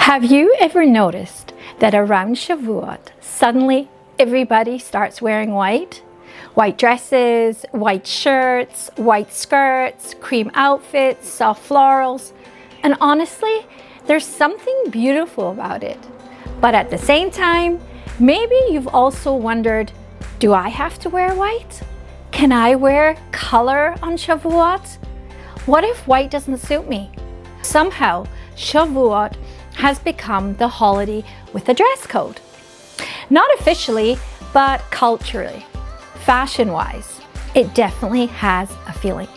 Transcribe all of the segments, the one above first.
Have you ever noticed that around Shavuot, suddenly everybody starts wearing white? White dresses, white shirts, white skirts, cream outfits, soft florals. And honestly, there's something beautiful about it. But at the same time, maybe you've also wondered, do I have to wear white? Can I wear color on Shavuot? What if white doesn't suit me? Somehow, Shavuot has become the holiday with a dress code. Not officially, but culturally, fashion-wise, it definitely has a feeling.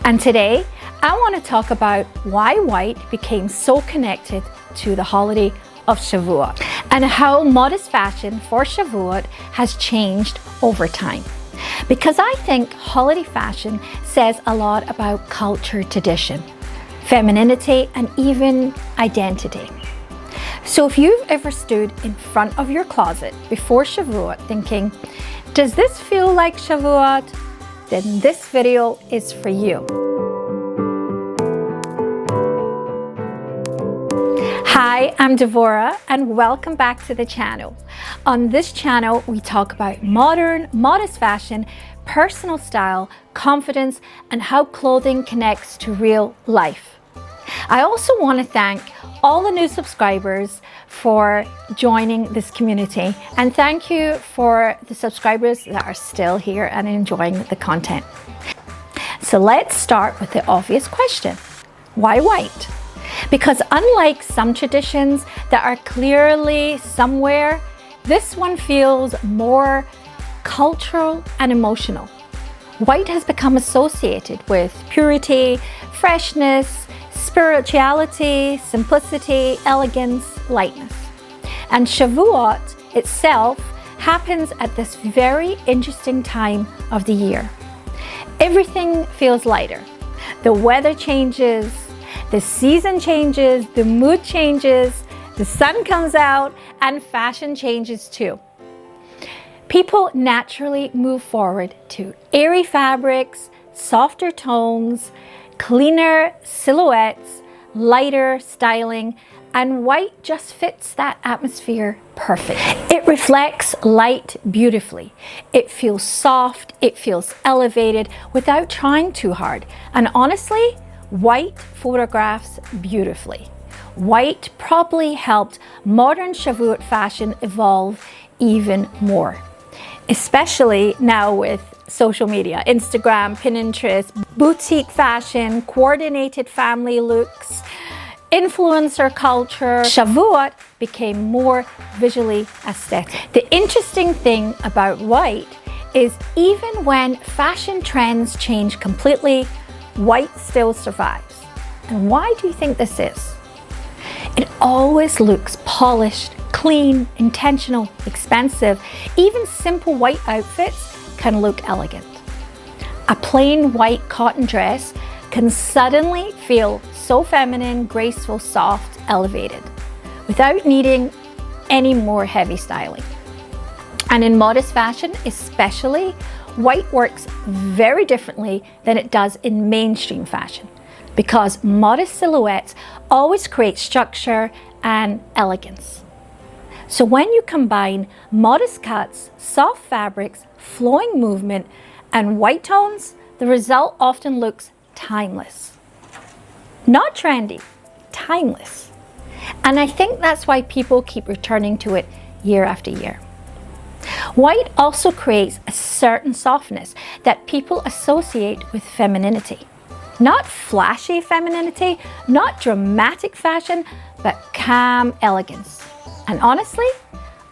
And today, I want to talk about why white became so connected to the holiday of Shavuot and how modest fashion for Shavuot has changed over time. Because I think holiday fashion says a lot about culture, tradition, femininity, and even identity. So if you've ever stood in front of your closet before Shavuot thinking, does this feel like Shavuot? Then this video is for you. Hi, I'm Devorah and welcome back to the channel. On this channel, we talk about modern, modest fashion, personal style, confidence, and how clothing connects to real life. I also want to thank all the new subscribers for joining this community, and thank you for the subscribers that are still here and enjoying the content. So let's start with the obvious question. Why white? Because unlike some traditions that are clearly somewhere, this one feels more cultural and emotional. White has become associated with purity, freshness, spirituality, simplicity, elegance, lightness. And Shavuot itself happens at this very interesting time of the year. Everything feels lighter. The weather changes, the season changes, the mood changes, the sun comes out, and fashion changes too. People naturally move forward to airy fabrics, softer tones, cleaner silhouettes, lighter styling, and white just fits that atmosphere perfectly. It reflects light beautifully. It feels soft, it feels elevated without trying too hard. And honestly, white photographs beautifully. White probably helped modern Shavuot fashion evolve even more, especially now with social media, Instagram, Pinterest, boutique fashion, coordinated family looks, influencer culture. Shavuot became more visually aesthetic. The interesting thing about white is even when fashion trends change completely, white still survives. And why do you think this is? It always looks polished, clean, intentional, expensive. Even simple white outfits can look elegant. A plain white cotton dress can suddenly feel so feminine, graceful, soft, elevated, without needing any more heavy styling. And in modest fashion especially, white works very differently than it does in mainstream fashion, because modest silhouettes always create structure and elegance. So when you combine modest cuts, soft fabrics, flowing movement, and white tones, the result often looks timeless. Not trendy, timeless. And I think that's why people keep returning to it year after year. White also creates a certain softness that people associate with femininity. Not flashy femininity, not dramatic fashion, but calm elegance. And honestly,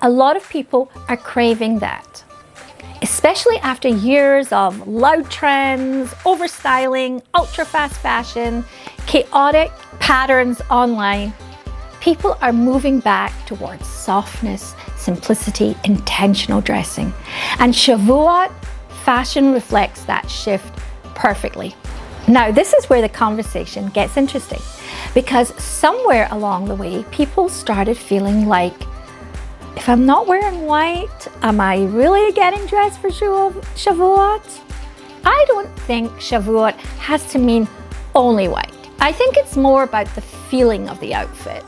a lot of people are craving that. Especially after years of loud trends, overstyling, ultra fast fashion, chaotic patterns online, people are moving back towards softness, simplicity, intentional dressing. And Shavuot fashion reflects that shift perfectly. Now, this is where the conversation gets interesting, because somewhere along the way, people started feeling like, if I'm not wearing white, am I really getting dressed for Shavuot? I don't think Shavuot has to mean only white. I think it's more about the feeling of the outfit.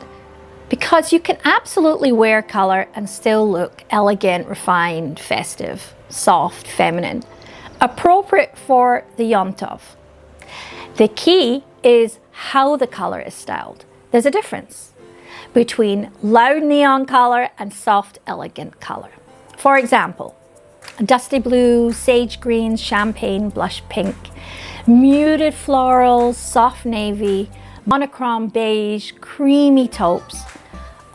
because you can absolutely wear color and still look elegant, refined, festive, soft, feminine, appropriate for the Yom Tov. The key is how the color is styled. There's a difference between loud neon color and soft, elegant color. For example, dusty blue, sage green, champagne, blush pink, muted florals, soft navy, monochrome beige, creamy taupes.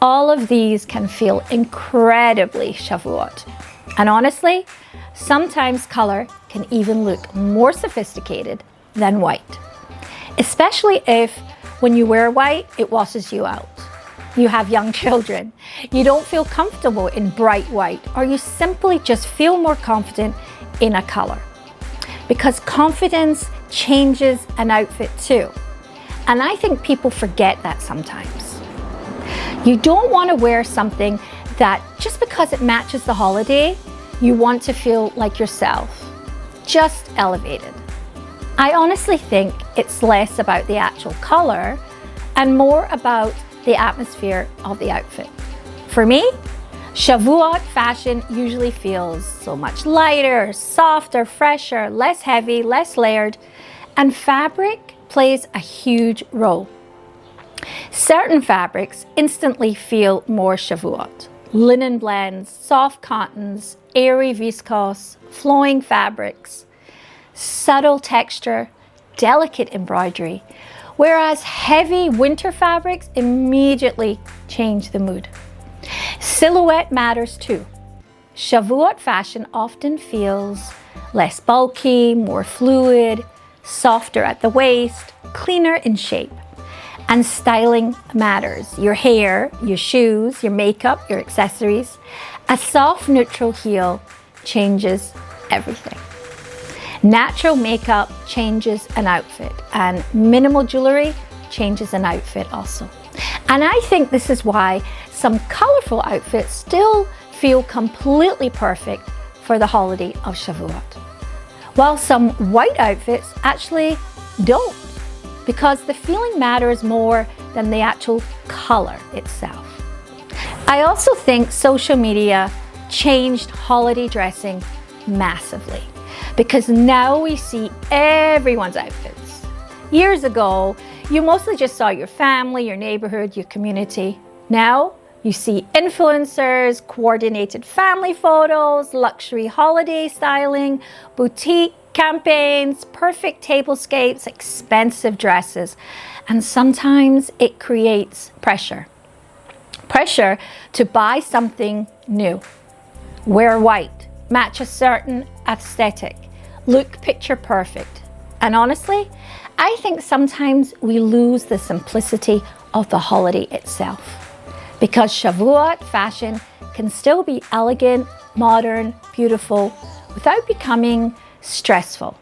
All of these can feel incredibly Shavuot. And honestly, sometimes color can even look more sophisticated than white. Especially if when you wear white, it washes you out. You have young children, you don't feel comfortable in bright white, or you simply just feel more confident in a color. Because confidence changes an outfit too. And I think people forget that sometimes. You don't want to wear something that just because it matches the holiday, you want to feel like yourself, just elevated. I honestly think it's less about the actual color and more about the atmosphere of the outfit. For me, Shavuot fashion usually feels so much lighter, softer, fresher, less heavy, less layered, and fabric plays a huge role. Certain fabrics instantly feel more Shavuot. Linen blends, soft cottons, airy viscose, flowing fabrics, subtle texture, delicate embroidery, whereas heavy winter fabrics immediately change the mood. Silhouette matters too. Shavuot fashion often feels less bulky, more fluid, softer at the waist, cleaner in shape. And styling matters. Your hair, your shoes, your makeup, your accessories. A soft neutral heel changes everything. Natural makeup changes an outfit, and minimal jewelry changes an outfit also. And I think this is why some colorful outfits still feel completely perfect for the holiday of Shavuot, while some white outfits actually don't, because the feeling matters more than the actual color itself. I also think social media changed holiday dressing massively, because now we see everyone's outfits. Years ago, you mostly just saw your family, your neighborhood, your community. Now, you see influencers, coordinated family photos, luxury holiday styling, boutique campaigns, perfect tablescapes, expensive dresses, and sometimes it creates pressure. Pressure to buy something new, wear white, match a certain aesthetic, look picture perfect. And honestly, I think sometimes we lose the simplicity of the holiday itself, because Shavuot fashion can still be elegant, modern, beautiful, without becoming stressful.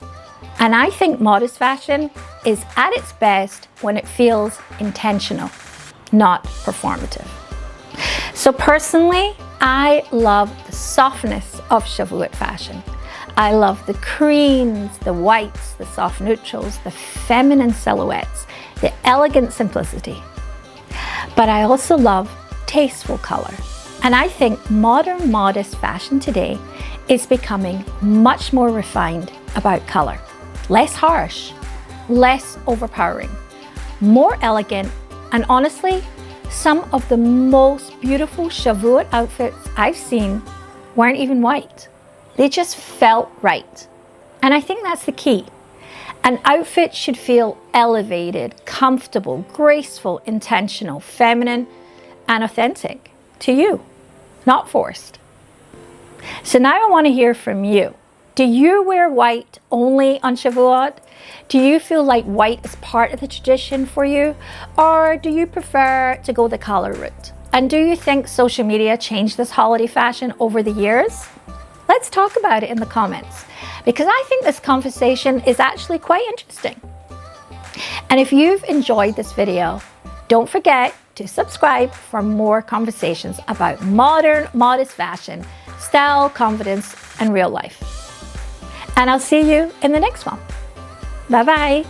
And I think modest fashion is at its best when it feels intentional, not performative. So personally, I love the softness of Shavuot fashion. I love the creams, the whites, the soft neutrals, the feminine silhouettes, the elegant simplicity. But I also love tasteful color. And I think modern modest fashion today is becoming much more refined about color. Less harsh, less overpowering, more elegant, and honestly, some of the most beautiful Shavuot outfits I've seen weren't even white. They just felt right. And I think that's the key. An outfit should feel elevated, comfortable, graceful, intentional, feminine, and authentic to you, not forced. So now I want to hear from you. Do you wear white only on Shavuot? Do you feel like white is part of the tradition for you? Or do you prefer to go the color route? And do you think social media changed this holiday fashion over the years? Let's talk about it in the comments, because I think this conversation is actually quite interesting. And if you've enjoyed this video, don't forget to subscribe for more conversations about modern, modest fashion, style, confidence, and real life. And I'll see you in the next one. Bye-bye.